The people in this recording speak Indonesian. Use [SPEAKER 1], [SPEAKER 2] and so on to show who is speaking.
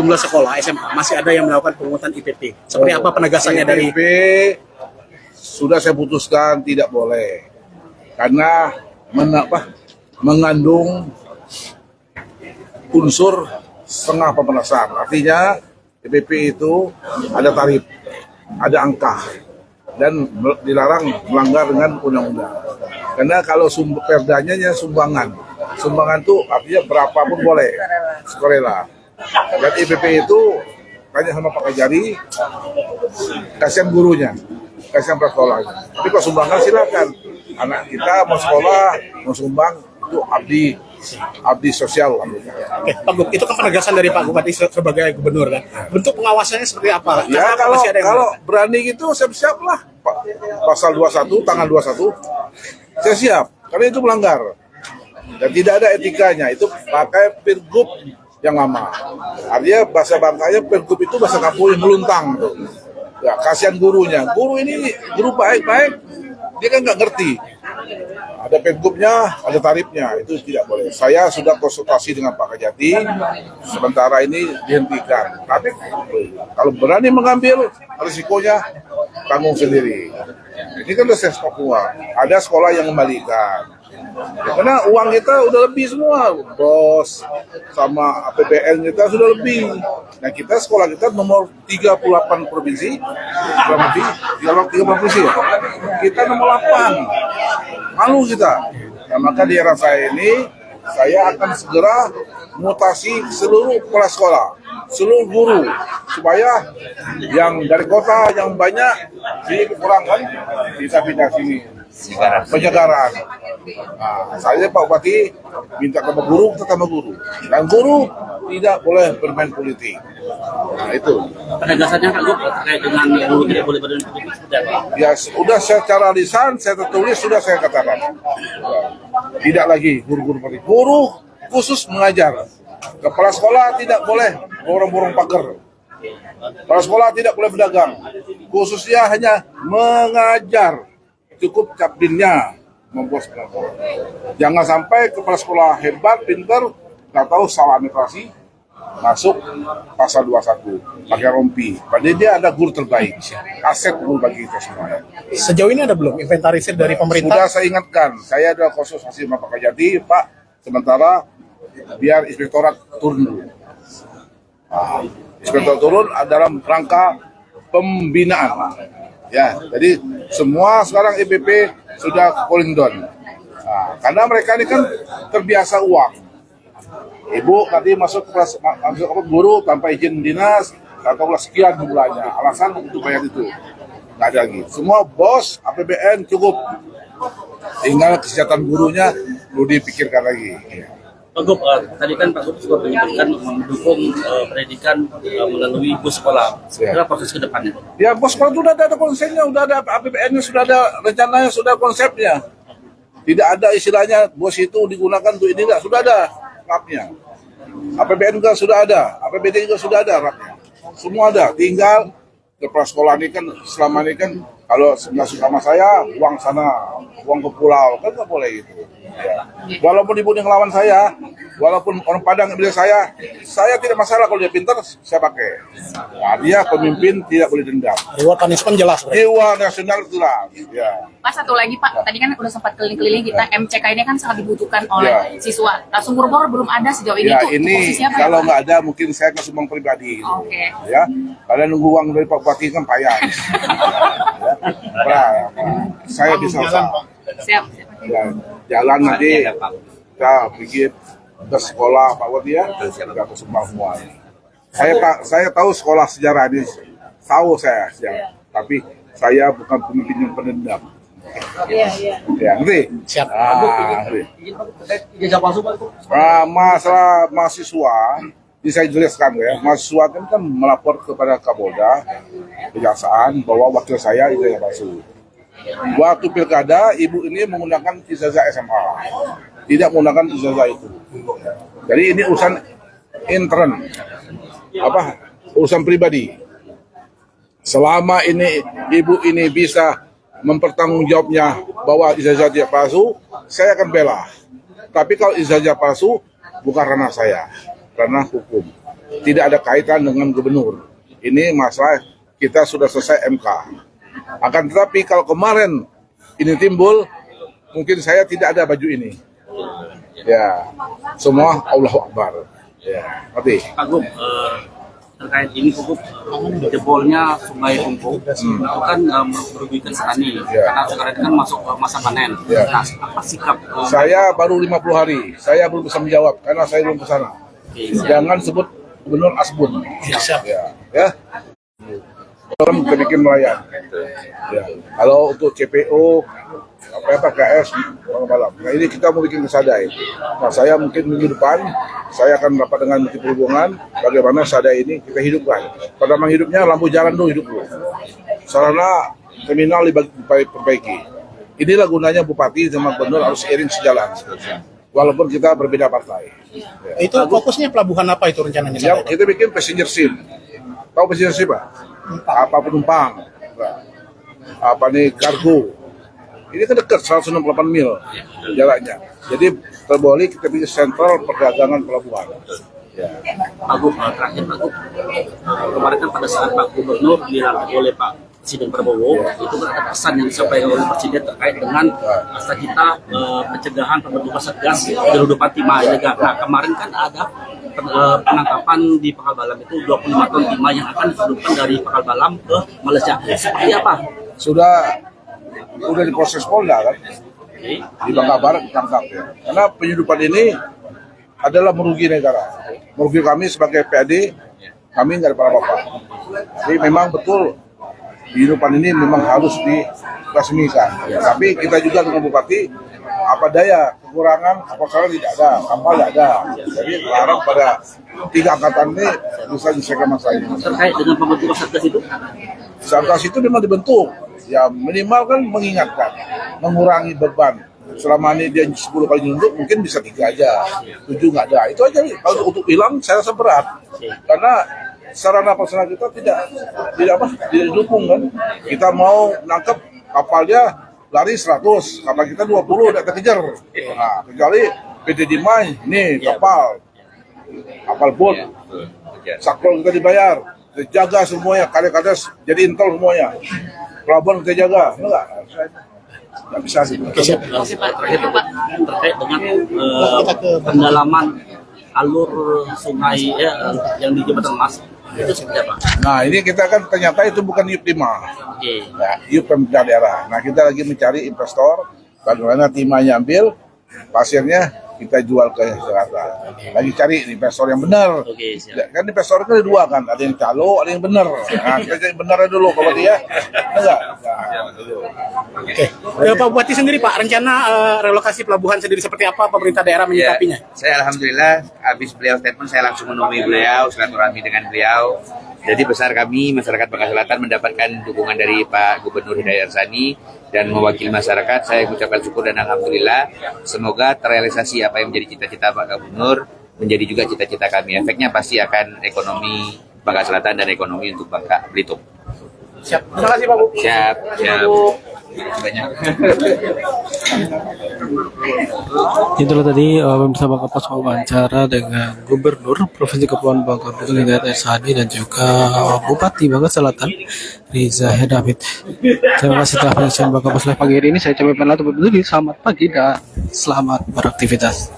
[SPEAKER 1] sejumlah sekolah SMA masih ada yang melakukan pungutan IPP. Seperti apa penegasannya dari
[SPEAKER 2] IPP? Sudah saya putuskan tidak boleh karena mengandung unsur setengah pemerasan. Artinya IPP itu ada tarif, ada angka, dan dilarang melanggar dengan undang-undang. Karena kalau perdanya sumbangan itu artinya berapapun boleh, sukarela. Dan IPP itu tanya sama Pak Kajari, kasihan gurunya, kasihan prasekolahnya. Tapi kalau sumbangan silakan. Anak kita mau sekolah, mau sumbang, itu abdi sosial.
[SPEAKER 1] Oke, Pak Gub, itu kan penegasan dari Pak Bupati sebagai gubernur kan. Bentuk pengawasannya seperti apa?
[SPEAKER 2] Ya kalau berani gitu siap-siap lah. Pasal 21, tanggal 21, saya siap. Karena itu melanggar. Dan tidak ada etikanya, itu pakai Pergub yang lama. Artinya bahasa bangkanya Pergub itu bahasa kampung yang meluntang. Tuh. Ya, kasihan gurunya. Guru ini guru baik-baik, dia kan nggak ngerti. Ada Pergubnya, ada tarifnya, itu tidak boleh. Saya sudah konsultasi dengan Pak Kajati, sementara ini dihentikan. Tapi kalau berani mengambil risikonya, tanggung sendiri. Ini kan udah saya stok uang. Ada sekolah yang kembalikan. Ya, karena uang kita udah lebih semua, bos sama APBN kita sudah lebih. Nah kita sekolah kita nomor 38 provinsi, kurang lebih 38 provinsi ya. Kita nomor 8, malu kita. Nah, maka di era saya ini, saya akan segera mutasi seluruh kepala sekolah, seluruh guru, supaya yang dari kota yang banyak dikurangkan bisa pindah sini. Penyegaran. Nah, saya Pak Bupati minta ke guru, tetap sama guru. Dan guru tidak boleh bermain politik. Nah itu.
[SPEAKER 1] Penegasannya Pak Gub terkait dengan guru tidak boleh bermain politik seperti apa?
[SPEAKER 2] Ya sudah secara lisan, saya tertulis, sudah saya katakan. Tidak lagi guru-guru politik. Guru khusus mengajar. Kepala sekolah tidak boleh borong-borong pagar. Kepala sekolah tidak boleh berdagang. Khususnya hanya mengajar. Cukup capdinnya membuat sekolah. Jangan sampai kepala sekolah hebat, pintar, nggak tahu salah administrasi, masuk pasal 21, pakai rompi. Padahal dia ada guru terbaik, aset guru bagi kita semua.
[SPEAKER 1] Sejauh ini ada belum inventarisir dari pemerintah?
[SPEAKER 2] Sudah saya ingatkan, saya ada konsultasi sama Pak Kajati, Pak, sementara biar inspektorat turun dulu. Inspektorat turun dalam rangka pembinaan. Ya, jadi semua sekarang IPP sudah cooling down. Nah, karena mereka ini kan terbiasa uang. Ibu nanti masuk guru tanpa izin dinas, atau sekian bulannya. Alasan untuk bayar itu. Nggak ada lagi. Semua bos, APBN cukup. Tinggal kesehatan gurunya perlu dipikirkan lagi.
[SPEAKER 1] Pak Gub, tadi kan Pak Gub juga menyebutkan mendukung pendidikan melalui bus sekolah. Kira proses ke depannya?
[SPEAKER 2] Ya, bus sekolah itu sudah ada konsepnya, sudah ada APBN-nya, sudah ada rencananya, sudah konsepnya. Tidak ada istilahnya bos itu digunakan untuk ini, enggak. Sudah ada rapnya. APBN juga sudah ada, APBD juga sudah ada rapnya. Semua ada, tinggal kepala sekolah ini kan selama ini kan kalau nggak suka sama saya, uang sana, uang ke pulau, kan nggak boleh gitu. Ya. Walaupun ibu yang ngelawan saya, walaupun orang Padang yang bilang saya tidak masalah kalau dia pintar, saya pakai. Nah, dia pemimpin tidak boleh dendam.
[SPEAKER 1] Reward punishment jelas.
[SPEAKER 2] Dewa nasional jelas. Ya.
[SPEAKER 3] Pak, satu lagi Pak, tadi kan udah sempat keliling-keliling kita, MCK ini kan sangat dibutuhkan oleh siswa. Langsung boro-boro belum ada sejauh ini.
[SPEAKER 2] Ya,
[SPEAKER 3] Itu
[SPEAKER 2] ini
[SPEAKER 3] posisinya apa
[SPEAKER 2] kalau
[SPEAKER 3] ya,
[SPEAKER 2] nggak ada mungkin saya ke sumbang pribadi. Gitu.
[SPEAKER 3] Oke.
[SPEAKER 2] Ya, kalian nunggu uang dari Pak Bupati kan payah. Ya. Nah, saya bisa usaha.
[SPEAKER 3] Siap.
[SPEAKER 2] Ya, jalan nanti kita bikin ke sekolah Pak Bupati ya, kita ke sumbang semua. Saya tahu sekolah sejarah ini, tahu saya sejarah, tapi saya bukan pemimpin yang pendendam.
[SPEAKER 3] Iya.
[SPEAKER 2] Ya, ngerti?
[SPEAKER 1] Siap.
[SPEAKER 2] Masalah mahasiswa, ini saya jelaskan ya, mahasiswa kan melapor kepada Kapolda, Kejaksaan bahwa wakil saya ijazah palsu. Waktu pilkada, ibu ini menggunakan ijazah SMA, tidak menggunakan ijazah itu. Jadi ini urusan intern, urusan pribadi. Selama ini ibu ini bisa mempertanggungjawabnya bahwa ijazah dia palsu, saya akan bela. Tapi kalau ijazah palsu, bukan ranah saya, ranah hukum. tidak ada kaitan dengan gubernur. Ini masalah kita sudah selesai MK. Akan tetapi kalau kemarin ini timbul, mungkin saya tidak ada baju ini. Ya, semua Allahu Akbar. Ya, ngerti?
[SPEAKER 1] Pak Gub, terkait ini Gub, jebolnya Sungai Hongko itu kan merugikan petani karena sekarang kan masuk masa panen.
[SPEAKER 2] Ya.
[SPEAKER 1] Nah, apa sikap
[SPEAKER 2] Saya baru 50 hari, saya belum bisa menjawab karena saya belum ke sana. Jangan sebut gubernur Asbun. Ya. Dalam kita bikin nelayan. Ya. Kalau untuk CPO, KS, malam. Nah ini kita mau bikin kesadai. Nah saya mungkin minggu depan, saya akan rapat dengan Menteri Perhubungan, bagaimana sadai ini kita hidupkan. Pada menghidupnya lampu jalan dulu hidup dulu. Sarana terminal diperbaiki. Inilah gunanya Bupati sama Gubernur harus iring sejalan. Walaupun kita berbeda partai. Ya.
[SPEAKER 4] Itu fokusnya pelabuhan apa itu rencananya?
[SPEAKER 2] Ya, kita bikin passenger ship. Tahu passenger ship Pak? Apa penumpang? Apa nih kargo? Ini kan dekat 168 mil jaraknya. Jadi terbalik kita bikin sentral perdagangan pelabuhan. Ya.
[SPEAKER 1] Pak Gub, terakhir Pak Gub, kemarin kan pada saat Pak Gubernur dilantik oleh Pak Presiden Prabowo, itu kan ada pesan yang disampaikan oleh Presiden terkait dengan asa kita pencegahan pembentukan Satgas Gerudupan Timah Ilegal. Nah kemarin kan ada penangkapan di Pakal Balam itu 25 ton timah yang akan diselundupkan dari Pakal Balam ke Malaysia. Seperti apa?
[SPEAKER 2] Sudah diproses Polda kan? Di Bangka Barat ditangkap ya. Karena penyeludupan ini adalah merugi negara. Merugi kami sebagai PAD, kami nggak ada apa-apa. Jadi memang betul penyeludupan ini memang harus diresmikan. Ya, tapi kita juga dengan Bupati, apa daya, kekurangan, apa salah tidak ada, kapal tidak ada. Jadi berharap pada 3 angkatan ini bisa diselesaikan masalah ini.
[SPEAKER 1] Terkait dengan pembentukan Satgas itu?
[SPEAKER 2] Satgas itu memang dibentuk, ya minimal kan mengingatkan, mengurangi beban. Selama ini dia 10 kali nyelundup, mungkin bisa 3 aja, 7 nggak ada. Itu aja. Kalau untuk hilang, saya rasa berat, karena sarana personal kita tidak didukung kan. Kita mau nangkep kapalnya lari 100, kapal kita 20 udah terkejar. Nah, kecuali PT Dimai, ini kapal bot, sakpol kita dibayar, kita jaga semuanya, kades jadi intel semuanya, pelabuhan kita jaga, enggak bisa sih.
[SPEAKER 1] Terakhir Pak, terkait dengan pendalaman alur sungai yang di Jembatan Emas itu seperti apa?
[SPEAKER 2] Nah ini kita kan ternyata itu bukan IUP Timah, nah, IUP pemerintah daerah. Nah kita lagi mencari investor, bagaimana timahnya ambil, pasirnya kita jual ke Jakarta. Lagi cari investor yang benar. Kan investor kan ada 2 kan, ada yang calo, ada yang benar. Nah kita cari benar dulu kalau dia, enggak.
[SPEAKER 4] Oke. Pak Bupati sendiri Pak, rencana relokasi pelabuhan sendiri seperti apa pemerintah daerah menyikapinya?
[SPEAKER 5] Saya alhamdulillah habis beliau statement saya langsung menemui beliau, silaturahmi dengan beliau. Jadi besar kami masyarakat Bangka Selatan mendapatkan dukungan dari Pak Gubernur Hidayat Irsani dan mewakili masyarakat saya mengucapkan syukur dan alhamdulillah semoga terrealisasi apa yang menjadi cita-cita Pak Gubernur menjadi juga cita-cita kami. Efeknya pasti akan ekonomi Bangka Selatan dan ekonomi untuk Bangka Belitung.
[SPEAKER 4] Siap. Terima kasih Pak Bu.
[SPEAKER 5] Siap. Banyak.
[SPEAKER 6] Itulah tadi pemirsa Bangka Pos wawancara dengan Gubernur Provinsi Kepulauan Bangka Belitung Hidayat Irsani dan juga Bupati Bangka Selatan Riza Hedamit. Terima kasih telah menyaksikan Bangka Pos Live pagi hari ini. Saya coba penat untuk berdiri. Selamat pagi dan selamat beraktivitas.